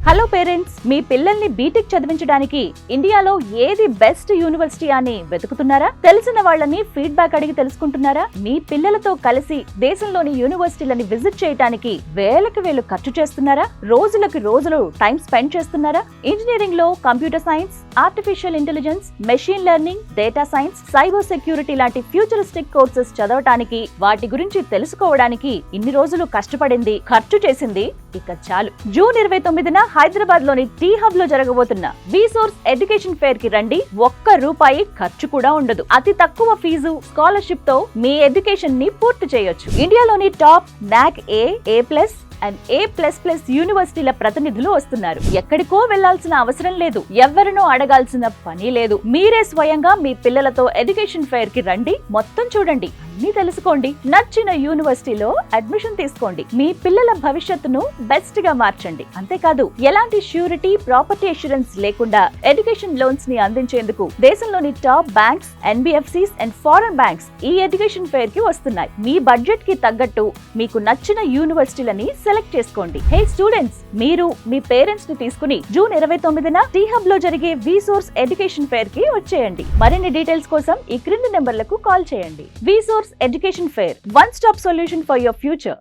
Hello parents, మీ పిల్లల్ని BTech చదివించడానికి ఇండియాలో ఏది బెస్ట్ యూనివర్సిటీ అని వెతుకుతున్నారా? తెలిసిన వాళ్ళని ఫీడ్బ్యాక్ అడిగి తెలుసుకుంటున్నారా? మీ పిల్లలతో కలిసి దేశంలోని యూనివర్సిటీలని విజిట్ చేయడానికి వేలకు వేలు ఖర్చు చేస్తున్నారా? రోజులకు రోజులు టైం స్పెండ్ చేస్తున్నారా? ఇంజనీరింగ్ లో computer science, artificial intelligence, machine learning, data science, cyber security లాంటి ఫ్యూచరిస్టిక్ కోర్సెస్ చదవటానికి, వాటి గురించి తెలుసుకోవడానికి ఇన్ని రోజులు కష్టపడింది, ఖర్చు చేసింది ఇక చాలు. జూన్ 29న హైదరాబాద్ లోని టీ హబ్ లో జరగబోతున్న విసోర్స్ ఎడ్యుకేషన్ ఫెయిర్ కి రండి. ₹1 ఖర్చు కూడా ఉండదు. అతి తక్కువ ఫీజు, స్కాలర్షిప్ తో మీ ఎడ్యుకేషన్ ని పూర్తి చేయొచ్చు. ఇండియాలోని టాప్ నాక్ A+, అండ్ A++ యూనివర్సిటీల ప్రతినిధులు వస్తున్నారు. ఎక్కడికో వెళ్లాల్సిన అవసరం లేదు, ఎవరినో అడగాల్సిన పని లేదు. మీరే స్వయంగా మీ పిల్లలతో ఎడ్యుకేషన్ ఫెయిర్ కి రండి, మొత్తం చూడండి, అన్ని తెలుసుకోండి. నచ్చిన యూనివర్సిటీలో అడ్మిషన్ తీసుకోండి. మీ పిల్లల భవిష్యత్తును బెస్ట్ గా మార్చండి. అంతేకాదు, ఎలాంటి ష్యూరిటీ, ప్రాపర్టీ అష్యూరెన్స్ లేకుండా ఎడ్యుకేషన్ లోన్స్ ని అందించేందుకు దేశంలోని top banks, NBFCs and foreign banks ఈ ఎడ్యుకేషన్ ఫెయిర్ కి వస్తున్నాయి. మీ బడ్జెట్ కి తగ్గట్టు మీకు నచ్చిన యూనివర్సిటీలని సెలెక్ట్ చేసుకోండి. హే స్టూడెంట్స్, మీరు మీ పేరెంట్స్ ని తీసుకుని జూన్ 29న టీ హబ్ లో జరిగే విసోర్స్ ఎడ్యుకేషన్ ఫెయిర్ కి వచ్చేయండి. మరిన్ని డీటెయిల్స్ కోసం ఈ క్రింది నెంబర్లకు కాల్ చేయండి. Visource education fair, one stop solution for your future.